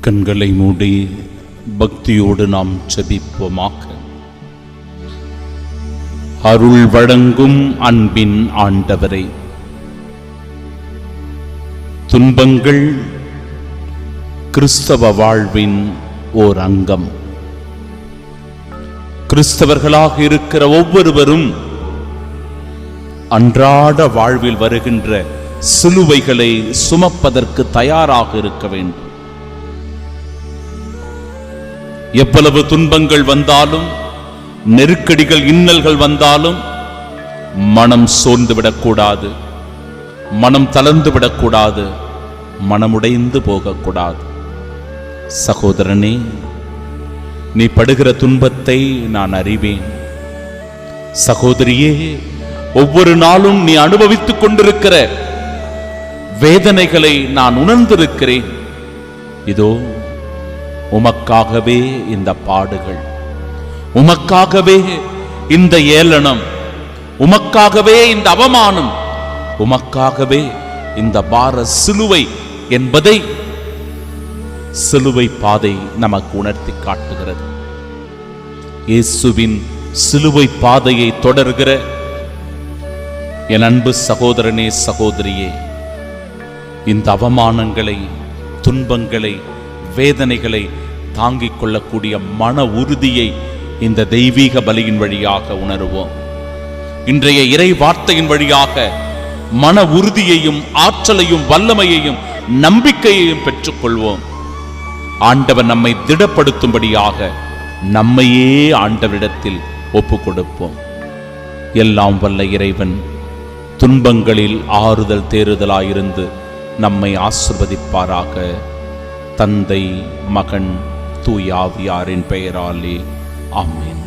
கண்களை மூடி பக்தியோடு நாம் ஜெபிப்போமாக. அருள் வழங்கும் அன்பின் ஆண்டவரே, துன்பங்கள் கிறிஸ்தவ வாழ்வின் ஓர் அங்கம். கிறிஸ்தவர்களாக இருக்கிற ஒவ்வொருவரும் அன்றாட வாழ்வில் வருகின்ற சிலுவைகளை சுமப்பதற்கு தயாராக இருக்க வேண்டும். எவ்வளவு துன்பங்கள் வந்தாலும், நெருக்கடிகள் இன்னல்கள் வந்தாலும் மனம் சோர்ந்து விடக்கூடாது, மனம் தளர்ந்து விடக்கூடாது, மனமுடைந்து போகக்கூடாது. சகோதரனே, நீ படுகிற துன்பத்தை நான் அறிவேன். சகோதரியே, ஒவ்வொரு நாளும் நீ அனுபவித்துக் கொண்டிருக்கிற வேதனைகளை நான் உணர்ந்திருக்கிறேன். இதோ உமக்காகவே இந்த பாடுகள், உமக்காகவே இந்த ஏளனம், உமக்காகவே இந்த அவமானம், உமக்காகவே இந்த பார சிலுவை என்பதை சிலுவை பாதை நமக்கு உணர்த்தி காட்டுகிறது. இயேசுவின் சிலுவை பாதையை தொடர்கிற என் அன்பு சகோதரனே, சகோதரியே, இந்த அவமானங்களை, துன்பங்களை, வேதனைகளை தாங்கிக் கொள்ளக்கூடிய மன உறுதியை இந்த தெய்வீக பலியின் வழியாக உணருவோம். இன்றைய இறை வார்த்தையின் வழியாக மன உறுதியையும் ஆற்றலையும் வல்லமையையும் நம்பிக்கையையும் பெற்றுக்கொள்வோம். ஆண்டவர் நம்மை திடப்படுத்தும்படியாக நம்மையே ஆண்டவரிடத்தில் ஒப்பு கொடுப்போம். எல்லாம் வல்ல இறைவன் துன்பங்களில் ஆறுதல் தேறுதலாயிருந்து நம்மை ஆசீர்வதிப்பாராக. தந்தை, மகன், தூய ஆவியாரின் பெயராலே ஆமென்.